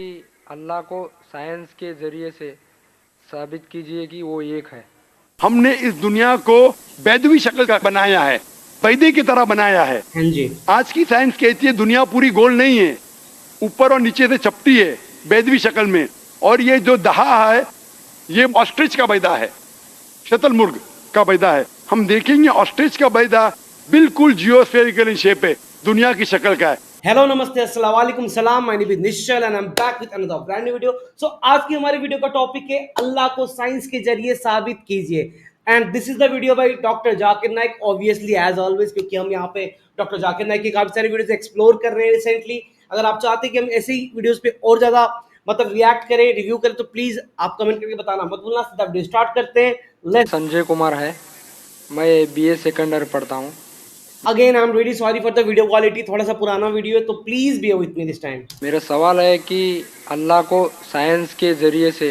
कि अल्लाह को साइंस के ज़रिए से साबित कीजिए कि वो एक है। हमने इस दुनिया को बैदवी शक्ल का बनाया है, बैदे की तरह बनाया है। हाँ जी। आज की साइंस कहती है दुनिया पूरी गोल नहीं है, ऊपर और नीचे से चपटी है बैदवी शक्ल में। और ये जो दहा है ये ऑस्ट्रिच का बैदा है, शतुरमुर्ग का बैदा है। हम देखेंगे ऑस्ट्रिच का बैदा बिल्कुल जियोस्फेरिकल शेप है, दुनिया की शक्ल का है। हेलो नमस्ते अस्सलाम वालेकुम सलाम, my name is Nishchal and I am back with another brand new video. So आज की हमारी वीडियो का टॉपिक है अल्लाह को साइंस के जरिए साबित कीजिए। And this is the video by doctor Zakir Naik, obviously as always, क्योंकि हम यहाँ पे डॉक्टर जाकिर नाइक की काफी सारी वीडियोस एक्सप्लोर कर रहे हैं रिसेंटली। अगर आप चाहते हैं कि हम ऐसे ही वीडियोस पे और ज्यादा रिएक्ट करें, रिव्यू करें, तो प्लीज आप कमेंट करके बताना मत भूलना। सीधा वीडियो स्टार्ट करते हैं। लेट्स संजय कुमार है, मैं बीए सेकंड ईयर पढ़ता हूँ। Again I am really sorry for the video quality, थोड़ा सा पुराना वीडियो है तो please be with me this time. मेरा सवाल है कि अल्लाह को साइंस के ज़रिए से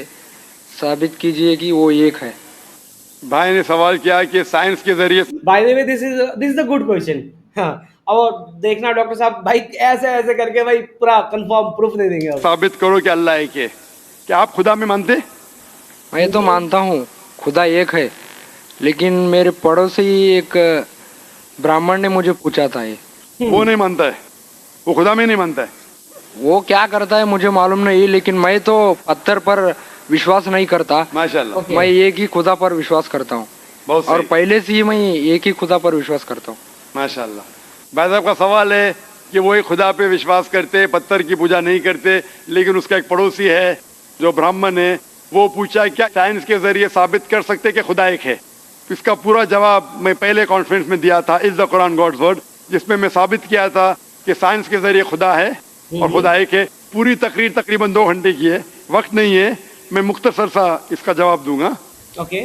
साबित कीजिए कि वो एक है। भाई ने सवाल किया कि साइंस के जरिए by the way this is the good question. हाँ, और देखना डॉक्टर साहब, भाई ऐसे ऐसे करके भाई पूरा कंफर्म प्रूफ दे देंगे अब। साबित करो कि अल्लाह एक है। क्या आप खुदा में मानते? मैं तो मानता हूँ खुदा एक है, लेकिन मेरे पड़ोसी एक ब्राह्मण ने मुझे पूछा था ये। वो नहीं मानता है, वो खुदा में नहीं मानता है। वो क्या करता है मुझे मालूम नहीं, लेकिन मैं तो पत्थर पर विश्वास नहीं करता। माशाल्लाह, Okay. मैं एक ही खुदा पर विश्वास करता हूँ, बहुत और सही। पहले से ही मैं एक ही खुदा पर विश्वास करता हूँ। माशाल्लाह। भाई साहब का सवाल है कि वो एक खुदा पे विश्वास करते, पत्थर की पूजा नहीं करते, लेकिन उसका एक पड़ोसी है जो ब्राह्मण है, वो पूछा क्या साइंस के जरिए साबित कर सकते कि खुदा एक है। इसका पूरा जवाब मैं पहले कॉन्फ्रेंस में दिया था, is the Quran God's word, जिसमें मैं साबित किया था कि साइंस के जरिए खुदा है और खुदा एक है। पूरी तकरीर तकरीबन 2 घंटे की है, वक्त नहीं है, मैं मुख्तसर सा इसका जवाब दूंगा। ओके,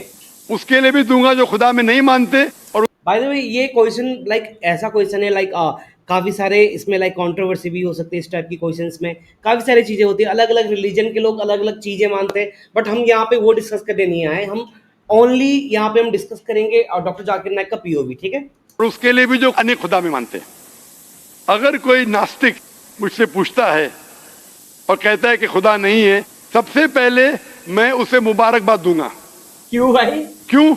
उसके लिए भी दूंगा जो खुदा में नहीं मानते। और बाय द वे ये क्वेश्चन ऐसा क्वेश्चन है काफी सारे इसमें कंट्रोवर्सी भी हो सकती है। इस टाइप की क्वेश्चंस में काफी सारी चीजें होती है, अलग अलग रिलीजन के लोग अलग अलग चीजें मानते हैं, बट हम यहाँ पे वो डिस्कस करने नहीं आए। हम ओनली यहाँ पे हम डिस्कस करेंगे और डॉक्टर जाकिर नाइक का पीओवी, ठीक है। उसके लिए भी जो अनेक खुदा में मानते हैं। अगर कोई नास्तिक मुझसे पूछता है और कहता है कि खुदा नहीं है, सबसे पहले मैं उसे मुबारकबाद दूंगा। क्यों भाई? क्यों?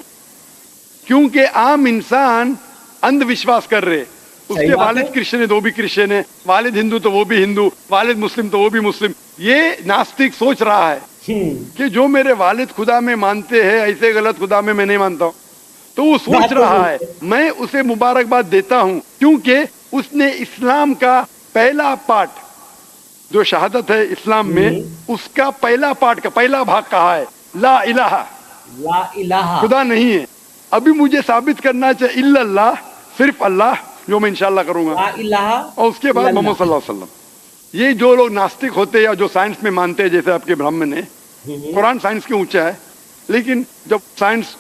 क्योंकि आम इंसान अंधविश्वास कर रहे। उसके बात वालिद है। क्रिश्चियन है तो वो भी क्रिश्चियन है, वालिद हिंदू तो वो भी हिंदू, वालिद मुस्लिम तो वो भी मुस्लिम। ये नास्तिक सोच रहा है कि जो मेरे वालिद खुदा में मानते हैं, ऐसे गलत खुदा में मैं नहीं मानता हूँ। तो वो सोच बात तो रहा सही है। मैं उसे मुबारकबाद देता हूँ क्योंकि उसने इस्लाम का पहला पार्ट, जो शहादत है इस्लाम में, उसका पहला पार्ट का पहला भाग कहा है, ला इलाहा, ला इलाहा, खुदा नहीं है। अभी मुझे साबित करना चाहिए इल्लल्लाह, सिर्फ अल्लाह, जो मैं इंशाल्लाह करूंगा। ला इलाहा, और उसके बाद मोहम्मद सल्लल्लाहु अलैहि वसल्लम। ये जो लोग नास्तिक होते हैं या जो साइंस में मानते हैं, जैसे आपके ब्राह्मण है, कुरान साइंस के ऊंचा है, लेकिन जब साइंस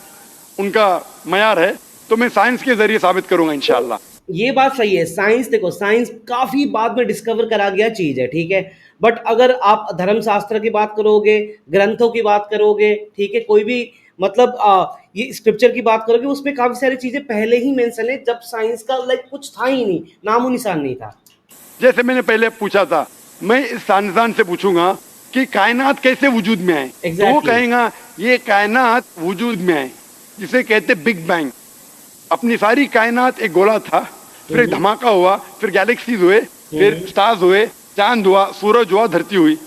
उनका मयार है तो मैं साइंस के जरिए साबित करूंगा इंशाल्लाह। ये बात सही है। साइंस, देखो साइंस काफी बाद में डिस्कवर करा गया चीज है, ठीक है, बट अगर आप धर्मशास्त्र की बात करोगे, ग्रंथों की बात करोगे, ठीक है, कोई भी ये स्क्रिप्चर की बात करोगे, उसमें काफी सारी चीजें पहले ही मेंशन है, जब साइंस का कुछ था ही नहीं, नामो निशान नहीं था। जैसे मैंने पहले पूछा था, मैं इस साइंसदान से पूछूंगा कि कायनात कैसे वजूद में आए। तो वो Exactly. कहेगा ये कायनात वजूद में आए, जिसे कहते बिग बैंग। अपनी सारी कायनात एक गोला था, फिर एक धमाका हुआ, फिर गैलेक्सीज हुए, फिर स्टार्स हुए, चांद हुआ, सूरज हुआ, धरती हुई।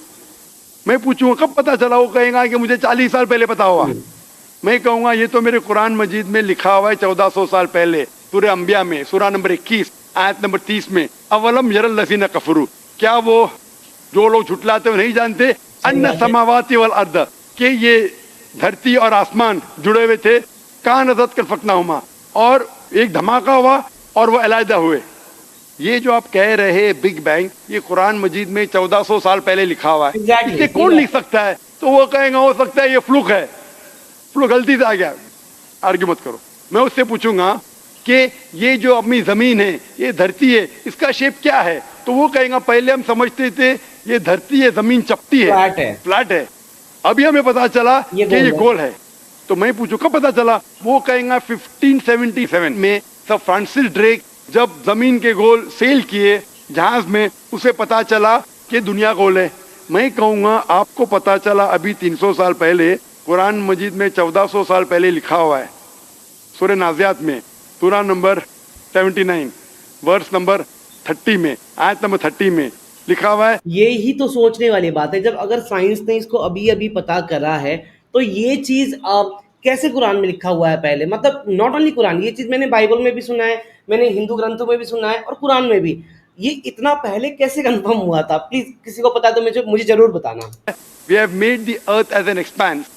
मैं पूछूंगा कब पता चला, वो कहेगा कि मुझे 40 साल पहले पता हुआ। मैं कहूंगा ये तो मेरे कुरान मजीद में लिखा हुआ है 1400 साल पहले, सूरह अंबिया में, सूरह नंबर 21 आयत नंबर 30 में, अवलम यरल लज़ीना कफरू, क्या वो जो लोग झुटलाते हैं नहीं जानते, अन्ना समावाति वल अर्द, कि ये धरती और आसमान जुड़े हुए थे, कान अज़त कल फकनाहुमा, और एक धमाका हुआ और वो अलहदा हुए। ये जो आप कह रहे हैं बिग बैंग, ये कुरान मजीद में 1400 साल पहले लिखा हुआ है। Exactly. इसे कौन लिख सकता है? तो वो कहेगा हो सकता है ये फ्लूक है, फ्लूक गलती से आ गया। आर्ग्यू मत करो। मैं उससे पूछूंगा कि ये जो अपनी जमीन है, ये धरती है, इसका शेप क्या है? तो वो कहेगा पहले हम समझते थे ये धरती है, जमीन चपटी है, फ्लैट है, अभी हमें पता चला कि ये गोल है। तो मैं पूछूं कब पता चला? वो कहेगा 1577 में सर फ्रांसिस ड्रेक जब जमीन के गोल सेल किए जहाज में, उसे पता चला कि दुनिया गोल है। मैं कहूँगा आपको पता चला अभी 300 साल पहले कुरान मजीद में 1400 साल पहले लिखा हुआ है, सूरह नाज़ियात में सूरा नंबर 79 वर्स नंबर 30 में, आयत नंबर 30 में लिखा हुआ है। यही तो सोचने वाली बात है, जब अगर साइंस ने इसको अभी अभी पता करा है तो ये चीज कैसे कुरान में लिखा हुआ है पहले, मतलब नॉट ओनली कुरान, ये चीज मैंने बाइबल में भी सुना है, मैंने हिंदू ग्रंथों में भी सुना है और कुरान में भी, ये इतना पहले कैसे कंफर्म हुआ था? प्लीज किसी को पता तो मुझे जरूर बताना। We have made the earth as an expanse,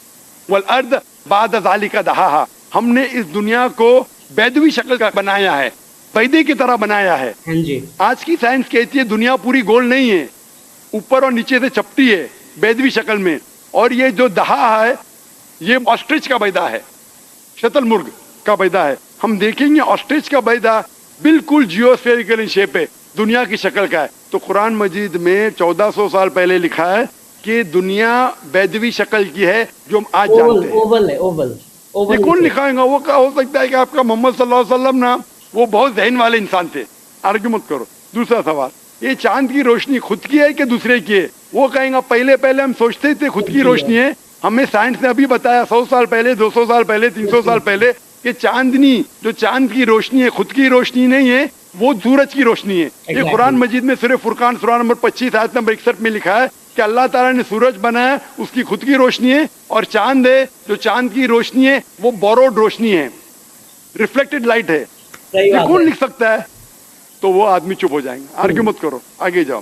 वल अर्द बाद ज़ालिका दहाहा, हमने इस दुनिया को बैदवी शक्ल का बनाया है, पैदे की तरह बनाया है। हाँ जी। आज की साइंस कहती है दुनिया पूरी गोल नहीं है, ऊपर और नीचे से चपटी है बैदवी शक्ल में, और ये जो दहा है ये ऑस्ट्रिच का बैदा है, शतुरमुर्ग का बैदा है। हम देखेंगे ऑस्ट्रिच का बैदा बिल्कुल जियोस्फेरिकल इन शेप है, दुनिया की शक्ल का है। तो कुरान मजीद में 1400 साल पहले लिखा है कि दुनिया बैदवी शक्ल की है जो हम आज जानते हैं। ओवल है, ओवल ये कौन लिखाएगा? वो क्या हो सकता है कि आपका मोहम्मद सल्लल्लाहु अलैहि वसल्लम ना वो बहुत जहन वाले इंसान थे, आर्ग्यू मत करो। दूसरा सवाल, ये चांद की रोशनी खुद की है कि दूसरे की है? वो कहेंगे पहले पहले हम सोचते थे खुद की रोशनी है, हमें साइंस ने अभी बताया 100 साल पहले, 200 साल पहले, 300 साल पहले कि चांदनी जो चांद की रोशनी है खुद की रोशनी नहीं है, वो सूरज की रोशनी है। ये कुरान मजीद में सूरह फुरकान सूरा नंबर 25 आयत नंबर 61 में लिखा है कि अल्लाह ताला ने सूरज बनाया, उसकी खुद की रोशनी है, और चांद है जो चांद की रोशनी है वो बोरोड रोशनी है, रिफ्लेक्टेड लाइट है। ये कौन लिख सकता है? तो वो आदमी चुप हो जाएंगे, आर्ग्यू मत करो, आगे जाओ।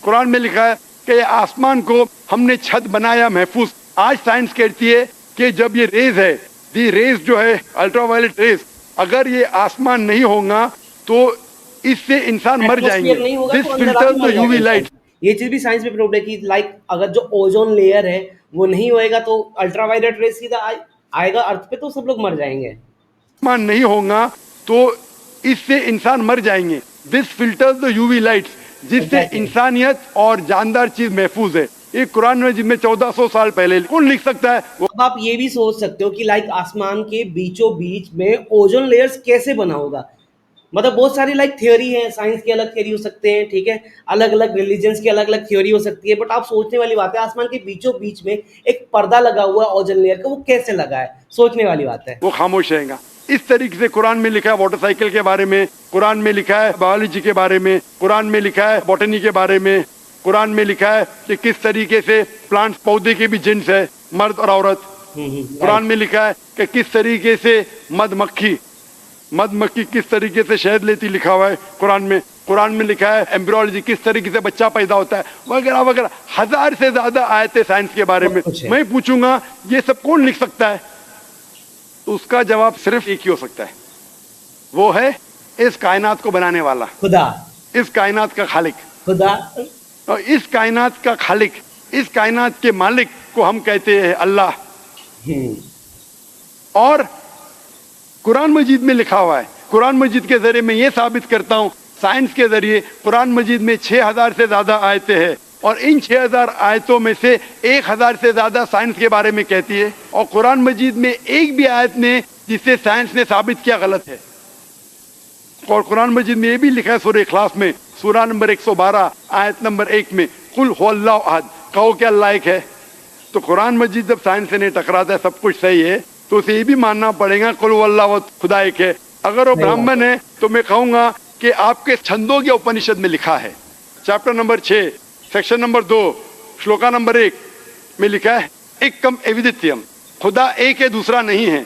कुरान में लिखा है कि आसमान को हमने छत बनाया महफूज। आज साइंस कहती है कि जब ये रेज है, दी रेज जो है अल्ट्रावायलेट रेज, अगर ये आसमान नहीं होगा तो इससे इंसान मर जाएंगे। This filters the UV light. ये चीज भी साइंस में प्रूव है कि लाइक अगर जो ओजोन लेयर है वो नहीं होएगा तो अल्ट्रावायलेट रेज सीधा आएगा अर्थ पे, तो सब लोग मर जाएंगे। आसमान नहीं होगा तो इससे इंसान मर जाएंगे। This filters the UV lights, जिससे इंसानियत और जानदार चीज महफूज है। एक कुरान में जिसमें 1400 साल पहले कौन लिख सकता है? अब आप ये भी सोच सकते हो कि लाइक आसमान के बीचों बीच में ओजोन लेयर्स कैसे बना होगा। मतलब बहुत सारी लाइक थ्योरी है, साइंस के अलग थ्योरी हो सकते हैं, ठीक है, अलग अलग रिलीजन्स की अलग अलग थ्योरी हो सकती है, बट आप सोचने वाली बात है आसमान के बीचों बीच में एक पर्दा लगा हुआ है ओजोन लेयर का, वो कैसे लगा है, सोचने वाली बात है। वो खामोश रहेगा। इस तरीके से कुरान में लिखा है मोटरसाइकिल के बारे में, कुरान में लिखा है बायोलॉजी के बारे में, कुरान में लिखा है बॉटनी के बारे में, कुरान में लिखा है कि किस तरीके से प्लांट्स पौधे के भी जिन्स है, मर्द और औरत। कुरान में लिखा है कि किस तरीके से मधुमक्खी किस तरीके से शहद लेती, लिखा हुआ है कुरान में। कुरान में लिखा है एम्ब्रियोलॉजी, किस तरीके से बच्चा पैदा होता है, वगैरह वगैरह। 1000 से ज्यादा आयतें साइंस के बारे में। मैं पूछूंगा ये सब कौन लिख सकता है? तो उसका जवाब सिर्फ एक ही हो सकता है, वो है इस कायनात को बनाने वाला खुदा, इस कायनात का खालिक खुदा। और इस कायनात का खालिक, इस कायनात के मालिक को हम कहते हैं अल्लाह। और कुरान मजीद में लिखा हुआ है, कुरान मजीद के जरिए मैं ये साबित करता हूँ, साइंस के जरिए कुरान मजीद में 6000 से ज्यादा आयतें हैं, और इन 6000 आयतों में से 1000 से ज्यादा साइंस के बारे में कहती है, और कुरान मजीद में एक भी आयत ने जिसे साइंस ने साबित किया गलत है। और कुरान मजीद में ये भी लिखा है सूरह इखलास में सूरा नंबर 112 आयत नंबर 1 में, कुल हुवल्लाहु अहद, कहो क्या अल्लाह एक है। तो कुरान मजीद जब साइंस से नहीं टकराता है, सब कुछ सही है, तो उसे ये भी मानना पड़ेगा कुल हुवल्लाहु अहद, खुदा एक है। अगर वो ब्राह्मण है तो मैं कहूँगा कि आपके छंदोग्य उपनिषद में लिखा है, chapter number 6 section number 2 shloka number 1 में लिखा है एकम एविदित्यम, खुदा एक है दूसरा नहीं है।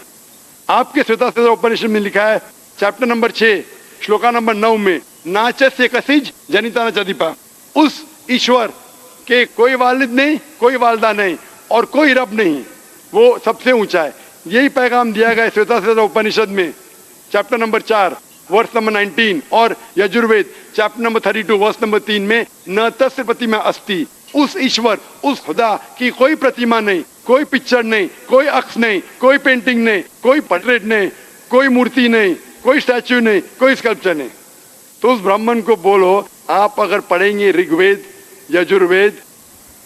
आपके श्वेताश्वतर उपनिषद में लिखा है चैप्टर नंबर 6 श्लोका नंबर 9 में नाचस्य कसिज जनिता न चदीपा, उस ईश्वर के कोई वालिद नहीं, कोई वालदा नहीं और कोई रब नहीं, वो सबसे ऊंचा है। यही पैगाम दिया गया श्वेताश्वतर उपनिषद में चैप्टर नंबर 4 वर्ष नंबर 19 और यजुर्वेद चैप्टर नंबर 32 वर्ष नंबर 3 में न तस्य प्रतिमा अस्ति, उस ईश्वर, उस खुदा की कोई प्रतिमा नहीं, कोई पिक्चर नहीं, कोई अक्स नहीं, कोई पेंटिंग नहीं, कोई पोर्ट्रेट नहीं, कोई मूर्ति नहीं, कोई स्टैच्यू नहीं, कोई स्कल्पचर नहीं। तो उस ब्राह्मण को बोलो, आप अगर पढ़ेंगे ऋग्वेद यजुर्वेद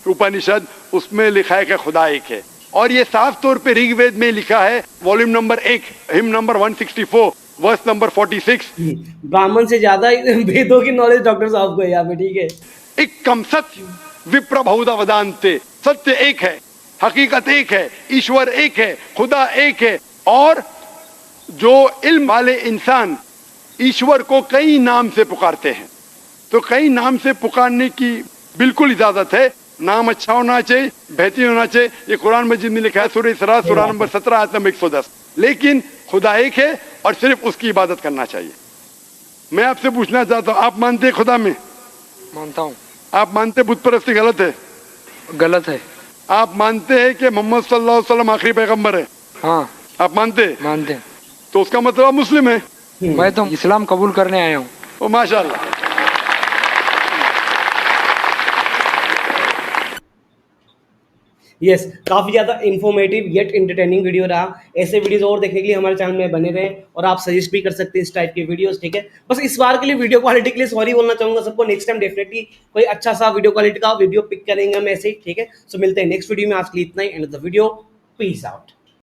उपनिषद, उसमें लिखा है कि खुदा एक है, और ये साफ तौर पे ऋग्वेद में लिखा है volume number 1 hymn number 164 verse number 46। ब्राह्मण से ज्यादा वेदों की नॉलेज डॉक्टर साहब को है यहाँ पे, ठीक है। एक कमसत विप्र बहुधा वदान्ते, सत्य एक है, हकीकत एक है, ईश्वर एक है, खुदा एक है। और जो इल्म वाले इंसान ईश्वर को कई नाम से पुकारते हैं, तो कई नाम से पुकारने की बिल्कुल इजाजत है। नाम अच्छा होना चाहिए, बेहतरीन होना चाहिए। ये कुरान मजीद में लिखा है, सूरह इसरा सूरा नंबर 17 आयत नंबर 110। लेकिन खुदा एक है और सिर्फ उसकी इबादत करना चाहिए। मैं आपसे पूछना चाहता हूँ, आप मानते हैं खुदा में? मानता हूँ। आप मानते बुत परस्ती गलत है? गलत है। आप मानते हैं कि मोहम्मद सल्लल्लाहु अलैहि वसल्लम आखिरी पैगंबर है? हाँ आप मानते हैं? मानते हैं। तो उसका मतलब आप मुस्लिम है। मैं तो इस्लाम कबूल करने आया हूँ। ओ माशाल्लाह। यस, काफी ज्यादा इन्फॉर्मेटिव येट एंटरटेनिंग वीडियो रहा। ऐसे वीडियोस और देखने के लिए हमारे चैनल में बने रहें और आप सजेस्ट भी कर सकते हैं इस टाइप के वीडियोस, ठीक है। बस इस बार के लिए वीडियो क्वालिटी के लिए सॉरी बोलना चाहूंगा सबको। नेक्स्ट टाइम डेफिनेटली कोई अच्छा सा वीडियो क्वालिटी का वीडियो पिक करेंगे हम ऐसे ही, ठीक है। सो मिलते हैं नेक्स्ट वीडियो में। आज के लिए इतना ही। End the video, peace out.